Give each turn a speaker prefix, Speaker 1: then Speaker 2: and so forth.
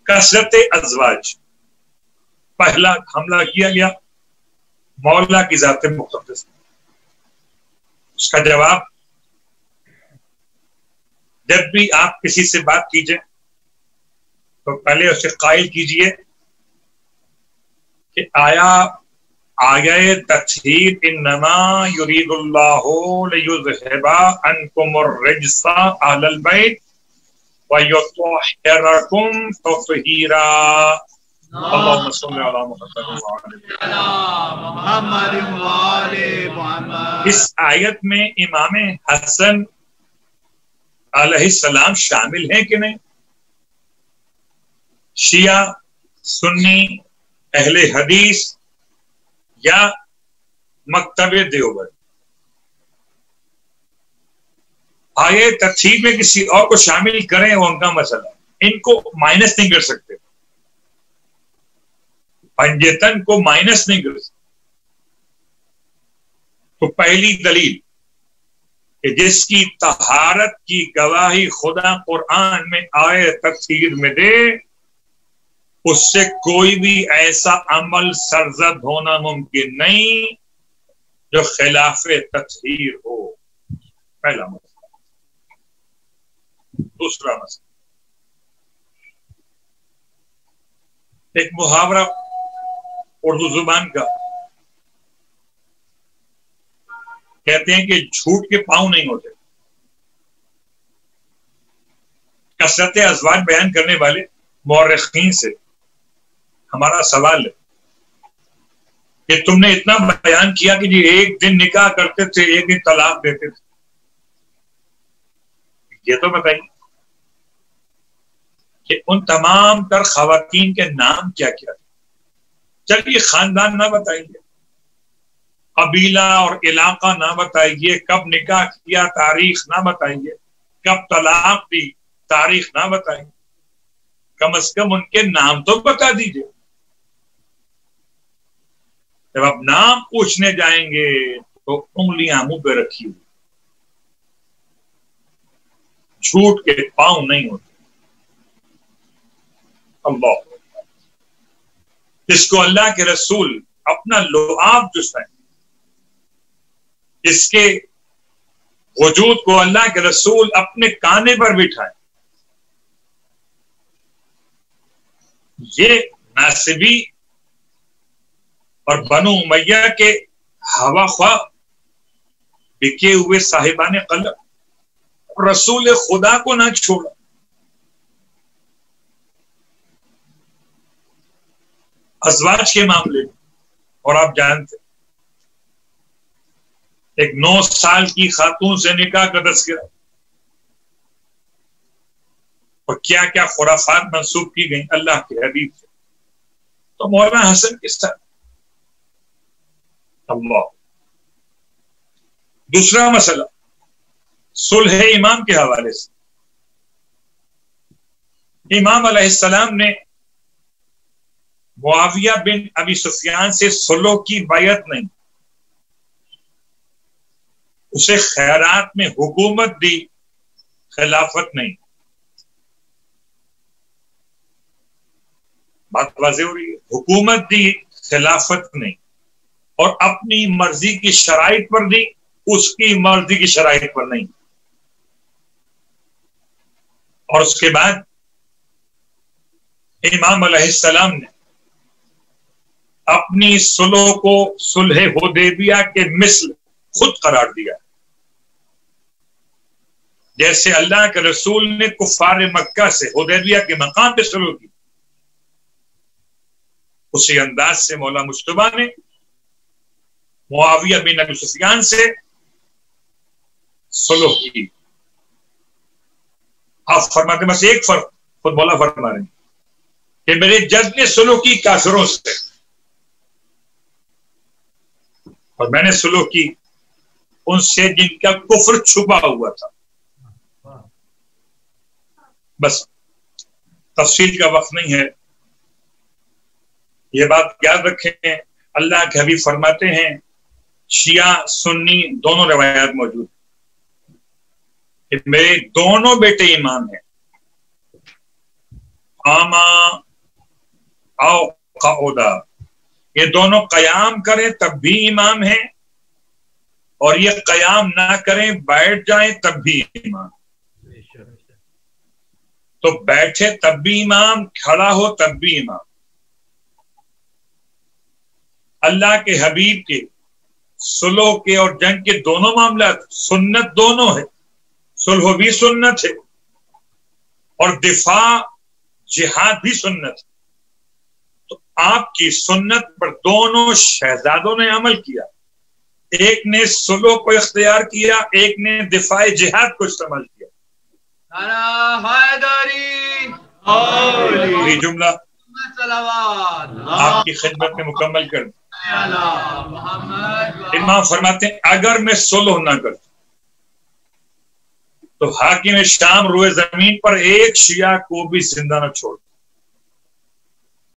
Speaker 1: کثرت ازواج، پہلا حملہ کیا گیا مولا کی ذات مقدس. اس کا جواب، جب بھی آپ کسی سے بات کیجئے تو پہلے اسے قائل کیجئے کہ آیہ تطہیر انما یرید اللہ لیذہب عنکم الرجس اہل البیت ویطہرکم تطہیرا. اللہم صلی علی محمد. اس آیت میں امام حسن علیہ السلام شامل ہیں کہ نہیں؟ شیعہ، سنی، اہل حدیث یا مکتب دیوبند؟ آیے تطہیر میں کسی اور کو شامل کریں وہ ان کا مسئلہ، ان کو مائنس نہیں کر سکتے، پنجتن کو مائنس نہیں کر سکتے. تو پہلی دلیل کہ جس کی طہارت کی گواہی خدا قرآن میں آئے تطہیر میں دے، اس سے کوئی بھی ایسا عمل سرزد ہونا ممکن نہیں جو خلاف تطہیر ہو. پہلا مسئلہ. دوسرا مسئلہ، ایک محاورہ اردو زبان کا، کہتے ہیں کہ جھوٹ کے پاؤں نہیں ہوتے. کثرت ازواج بیان کرنے والے مورخین سے ہمارا سوال ہے کہ تم نے اتنا بیان کیا کہ جی ایک دن نکاح کرتے تھے، ایک دن طلاق دیتے تھے، یہ تو بتائیے کہ ان تمام تر خواتین کے نام کیا کیا تھے. چلیے خاندان نہ بتائیے، قبیلہ اور علاقہ نہ بتائیے، کب نکاح کیا تاریخ نہ بتائیے، کب طلاق دی تاریخ نہ بتائیے، کم از کم ان کے نام تو بتا دیجیے. جب آپ نام پوچھنے جائیں گے تو انگلیاں منہ پہ رکھی ہوئی. جھوٹ کے پاؤں نہیں ہوتے. اللہ، جس کو اللہ کے رسول اپنا لعاب چسائیں، جس کے وجود کو اللہ کے رسول اپنے کانے پر بٹھائیں، یہ ناصبی اور بنو امیہ کے ہوا خواہ بکے ہوئے صاحبان قلب رسول خدا کو نہ چھوڑا. ازواج کے معاملے میں، اور آپ جانتے ایک 9 سال کی خاتون سے نکاح کا تذکرہ اور کیا کیا خرافات منسوب کی گئیں اللہ کے حبیب سے. تو مولانا حسن کے ساتھ اللہ. دوسرا مسئلہ صلح امام کے حوالے سے. امام علیہ السلام نے معاویہ بن ابی سفیان سے صلح کی بیعت نہیں، اسے خیرات میں حکومت دی، خلافت نہیں. بات واضح ہو رہی ہے؟ حکومت دی، خلافت نہیں. اور اپنی مرضی کی شرائط پر دی، اس کی مرضی کی شرائط پر نہیں. اور اس کے بعد امام علیہ السلام نے اپنی صلح کو صلح حدیبیہ کے مثل خود قرار دیا، جیسے اللہ کے رسول نے کفار مکہ سے حدیبیہ کے مقام پہ صلح کی، اسی انداز سے مولا مجتبیٰ نے معاویہ بن ابی سفیان سے صلح کی. آپ فرماتے بس ایک فرق خود مولا فرما رہے ہیں کہ میرے جد نے صلح کی کافروں سے اور میں نے صلح کی ان سے جن کا کفر چھپا ہوا تھا. بس تفصیل کا وقت نہیں ہے، یہ بات یاد رکھیں. اللہ کے حبیب فرماتے ہیں شیعہ سنی دونوں روایات موجود کہ میرے دونوں بیٹے امام ہیں، قاما او قعودا، یہ دونوں قیام کریں تب بھی امام ہیں، اور یہ قیام نہ کریں بیٹھ جائیں تب بھی امام۔ تو بیٹھے تب بھی امام، کھڑا ہو تب بھی امام۔ اللہ کے حبیب کے صلح کے اور جنگ کے دونوں معاملات سنت دونوں ہے، صلح بھی سنت ہے اور دفاع جہاد بھی سنت ہے۔ تو آپ کی سنت پر دونوں شہزادوں نے عمل کیا، ایک نے صلح کو اختیار کیا، ایک نے دفاع جہاد کو استعمال کیا۔ یہ جملہ آپ کی خدمت میں مکمل کر دیں۔ امام فرماتے ہیں اگر میں صلح نہ کرتا تو حاکم شام روئے زمین پر ایک شیعہ کو بھی زندہ نہ چھوڑ۔